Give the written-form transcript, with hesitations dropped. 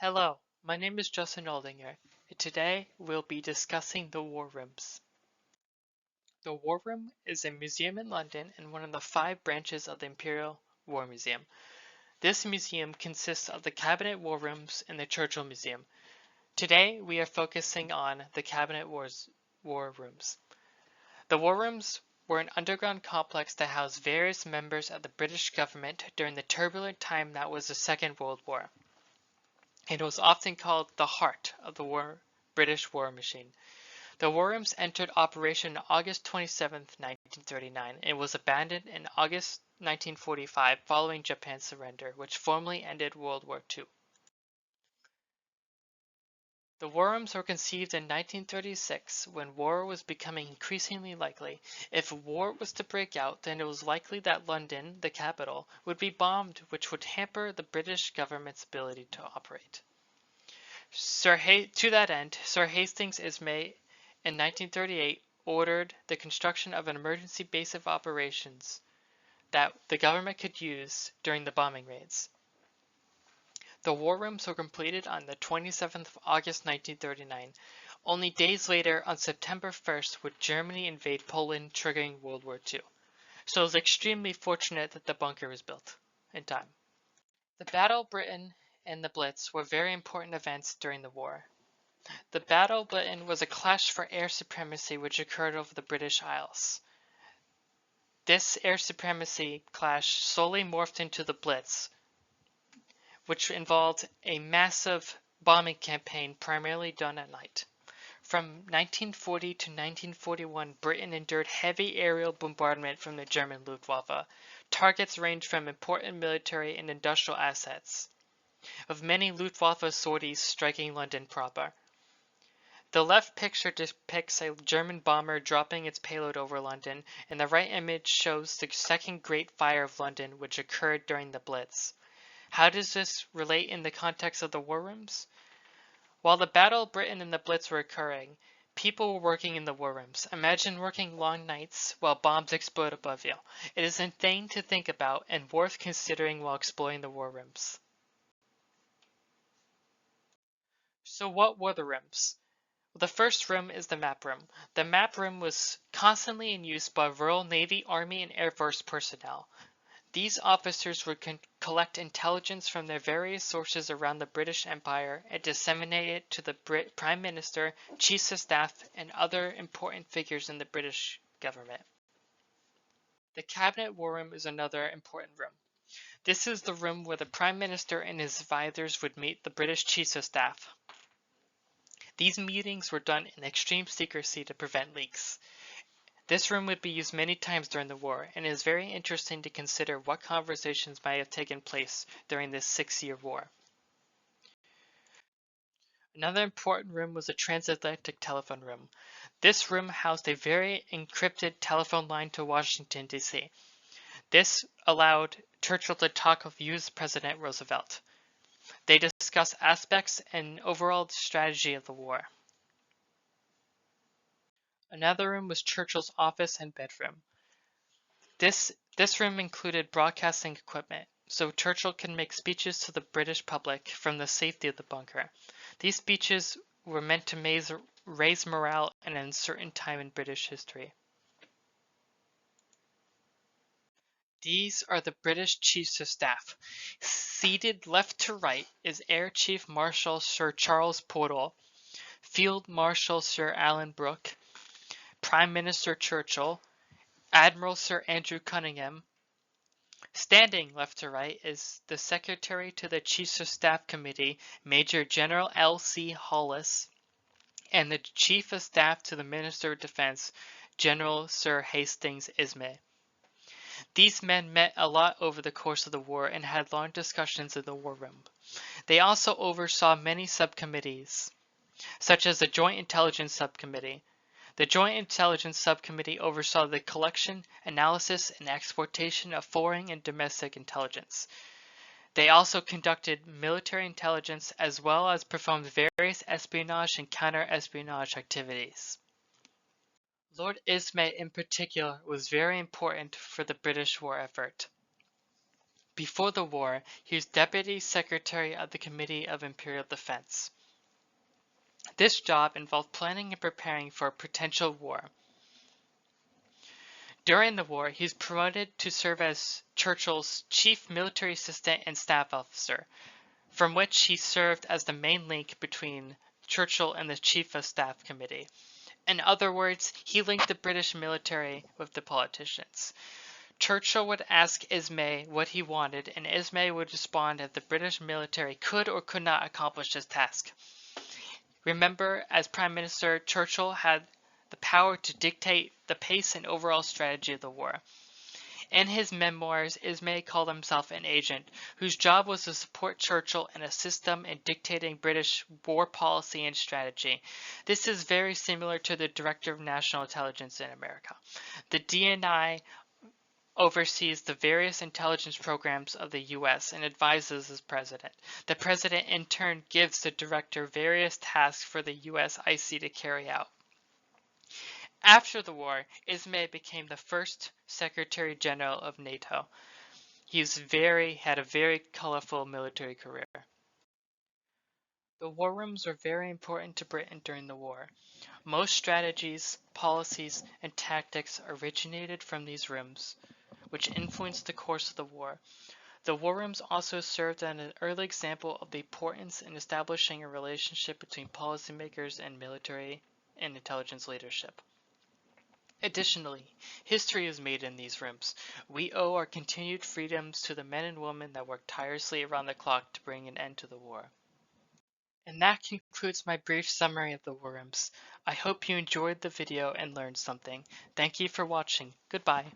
Hello, my name is Justin Aldinger, and today we'll be discussing the War Rooms. The War Room is a museum in London and one of the 5 branches of the Imperial War Museum. This museum consists of the Cabinet War Rooms and the Churchill Museum. Today we are focusing on the Cabinet War Rooms. The War Rooms were an underground complex that housed various members of the British government during the turbulent time that was the Second World War. It was often called the heart of the British war machine. The war rooms entered operation on August 27, 1939, and was abandoned in August 1945 following Japan's surrender, which formally ended World War II. The war rooms were conceived in 1936 when war was becoming increasingly likely. If war was to break out, then it was likely that London, the capital, would be bombed, which would hamper the British government's ability to operate. To that end, Sir Hastings Ismay in 1938 ordered the construction of an emergency base of operations that the government could use during the bombing raids. The war rooms were completed on the 27th of August 1939. Only days later, on September 1st, would Germany invade Poland, triggering World War II. So it was extremely fortunate that the bunker was built in time. The Battle of Britain and the Blitz were very important events during the war. The Battle of Britain was a clash for air supremacy which occurred over the British Isles. This air supremacy clash slowly morphed into the Blitz, which involved a massive bombing campaign primarily done at night. From 1940 to 1941, Britain endured heavy aerial bombardment from the German Luftwaffe. Targets ranged from important military and industrial assets, with many Luftwaffe sorties striking London proper. The left picture depicts a German bomber dropping its payload over London, and the right image shows the Second Great Fire of London, which occurred during the Blitz. How does this relate in the context of the war rooms? While the Battle of Britain and the Blitz were occurring, people were working in the war rooms. Imagine working long nights while bombs explode above you. It is insane to think about and worth considering while exploring the war rooms. So what were the rooms? The first room is the map room. The map room was constantly in use by Royal Navy, Army, and Air Force personnel. These officers would collect intelligence from their various sources around the British Empire and disseminate it to the Prime Minister, Chiefs of Staff, and other important figures in the British government. The Cabinet War Room is another important room. This is the room where the Prime Minister and his advisors would meet the British Chiefs of Staff. These meetings were done in extreme secrecy to prevent leaks. This room would be used many times during the war, and it is very interesting to consider what conversations might have taken place during this 6-year war. Another important room was the transatlantic telephone room. This room housed a very encrypted telephone line to Washington, D.C. This allowed Churchill to talk with U.S. President Roosevelt. They discussed aspects and overall strategy of the war. Another room was Churchill's office and bedroom. This room included broadcasting equipment, so Churchill could make speeches to the British public from the safety of the bunker. These speeches were meant to raise morale in an uncertain time in British history. These are the British Chiefs of Staff. Seated left to right is Air Chief Marshal Sir Charles Portal, Field Marshal Sir Alan Brooke, Prime Minister Churchill, Admiral Sir Andrew Cunningham. Standing left to right is the Secretary to the Chiefs of Staff Committee, Major General L.C. Hollis, and the Chief of Staff to the Minister of Defense, General Sir Hastings Ismay. These men met a lot over the course of the war and had long discussions in the war room. They also oversaw many subcommittees, such as the Joint Intelligence Subcommittee. The Joint Intelligence Subcommittee oversaw the collection, analysis, and exploitation of foreign and domestic intelligence. They also conducted military intelligence as well as performed various espionage and counter-espionage activities. Lord Ismay in particular was very important for the British war effort. Before the war, he was Deputy Secretary of the Committee of Imperial Defense. This job involved planning and preparing for a potential war. During the war, he was promoted to serve as Churchill's chief military assistant and staff officer, from which he served as the main link between Churchill and the Chief of Staff Committee. In other words, he linked the British military with the politicians. Churchill would ask Ismay what he wanted, and Ismay would respond if the British military could or could not accomplish his task. Remember, as Prime Minister, Churchill had the power to dictate the pace and overall strategy of the war. In his memoirs, Ismay called himself an agent, whose job was to support Churchill and assist them in dictating British war policy and strategy. This is very similar to the Director of National Intelligence in America. The DNI oversees the various intelligence programs of the U.S. and advises the president. The president in turn gives the director various tasks for the U.S. IC to carry out. After the war, Ismay became the first Secretary General of NATO. He had a very colorful military career. The war rooms were very important to Britain during the war. Most strategies, policies, and tactics originated from these rooms, which influenced the course of the war. The war rooms also served as an early example of the importance in establishing a relationship between policymakers and military and intelligence leadership. Additionally, history is made in these rooms. We owe our continued freedoms to the men and women that worked tirelessly around the clock to bring an end to the war. And that concludes my brief summary of the war rooms. I hope you enjoyed the video and learned something. Thank you for watching. Goodbye.